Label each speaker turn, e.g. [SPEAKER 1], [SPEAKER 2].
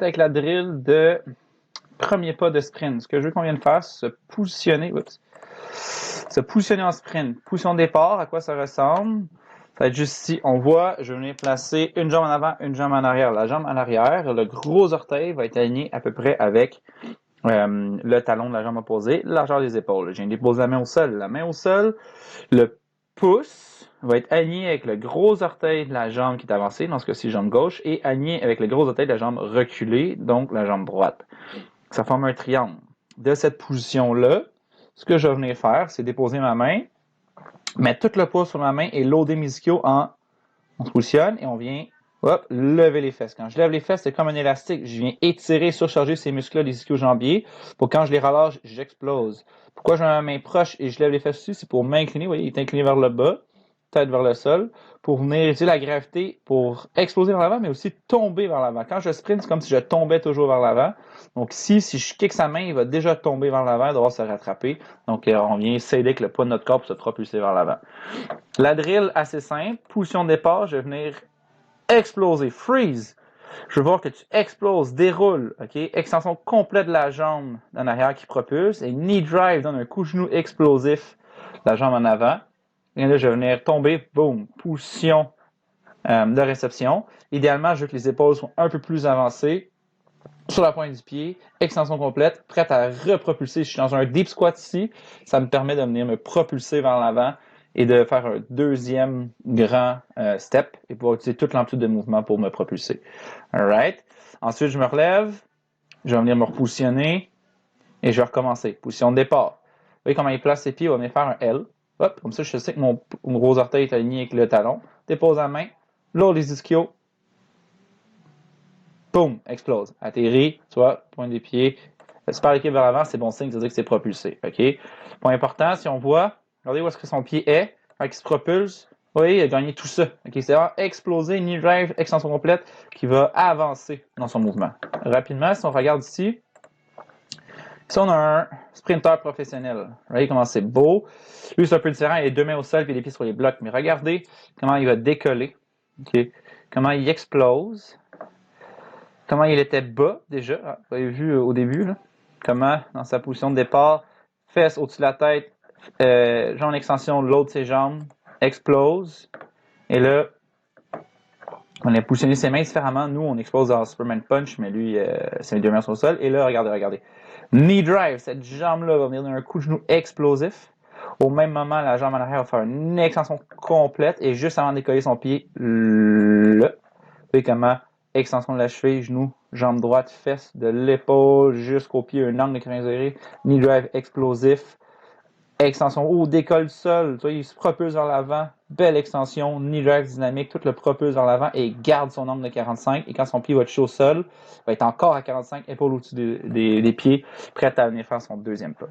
[SPEAKER 1] Avec la drill de premier pas de sprint. Ce que je veux qu'on vienne faire, c'est se positionner en sprint. Position de départ, à quoi ça ressemble? Ça va être juste ici, on voit, je vais venir placer une jambe en avant, une jambe en arrière. La jambe en arrière, le gros orteil va être aligné à peu près avec le talon de la jambe opposée, la largeur des épaules. Je viens de déposer la main au sol. La main au sol, le pouce va être aligné avec le gros orteil de la jambe qui est avancée, dans ce cas-ci, jambe gauche, et aligné avec le gros orteil de la jambe reculée, donc la jambe droite. Ça forme un triangle. De cette position-là, ce que je vais venir faire, c'est déposer ma main, mettre tout le poids sur ma main et loader mes ischios on se positionne et on vient lever les fesses. Quand je lève les fesses, c'est comme un élastique. Je viens étirer, surcharger ces muscles-là des ischio-jambiers pour quand je les relâche, j'explose. Pourquoi j'ai ma main proche et je lève les fesses dessus? C'est pour m'incliner. Vous voyez, il est incliné vers le bas, tête vers le sol, pour venir utiliser la gravité pour exploser vers l'avant, mais aussi tomber vers l'avant. Quand je sprint, c'est comme si je tombais toujours vers l'avant. Donc ici, si je kick sa main, il va déjà tomber vers l'avant, il va devoir se rattraper. Donc on vient s'aider avec le poids de notre corps pour se propulser vers l'avant. La drill, assez simple. Position de départ, je vais venir exploser, freeze. Je veux voir que tu exploses, déroules, ok? Extension complète de la jambe en arrière qui propulse. Et knee drive donne un coup de genou explosif, la jambe en avant. Et là, je vais venir tomber, boum, position de réception. Idéalement, je veux que les épaules soient un peu plus avancées sur la pointe du pied, extension complète, prête à repropulser. Je suis dans un deep squat ici. Ça me permet de venir me propulser vers l'avant et de faire un deuxième grand step et pouvoir utiliser toute l'amplitude de mouvement pour me propulser. Alright. Ensuite, je me relève. Je vais venir me repositionner et je vais recommencer. Position de départ. Vous voyez comment il place ses pieds? On va venir faire un L. Hop, comme ça, je sais que mon gros orteil est aligné avec le talon. Dépose la main. Lourd les ischios. Boum, explose. Atterrit, tu vois, point des pieds. Super l'équipe vers l'avant, c'est bon signe, ça veut dire que c'est propulsé. OK? Point important, si on voit, regardez où est-ce que son pied est, quand il se propulse, vous voyez, il a gagné tout ça. OK? C'est vraiment explosé, knee drive, extension complète, qui va avancer dans son mouvement. Rapidement, si on regarde ici, on a un sprinter professionnel. Vous voyez comment c'est beau. Lui, c'est un peu différent, il a 2 mains au sol et les pieds sur les blocs. Mais regardez comment il va décoller. OK? Comment il explose. Comment il était bas, déjà. Ah, vous avez vu au début, là. Comment, dans sa position de départ, fesses au-dessus de la tête, jambe en extension, l'autre de ses jambes, explose. Et là, on a positionné ses mains différemment. Nous, on explose dans Superman Punch, mais lui, c'est les 2 mains sur le sol. Et là, regardez. Knee drive, cette jambe-là va venir donner un coup de genou explosif. Au même moment, la jambe en arrière va faire une extension complète. Et juste avant de décoller son pied, là, vous voyez comment extension de la cheville, genou, jambe droite, fesse, de l'épaule jusqu'au pied, un angle de 15 degrés, knee drive explosif, extension haut, décolle du sol, tu vois, il se propulse vers l'avant, belle extension, knee drive dynamique, tout le propulse vers l'avant et garde son angle de 45. Et quand son pied va toucher au sol, il va être encore à 45, épaule au-dessus des pieds, prêt à venir faire son deuxième pas.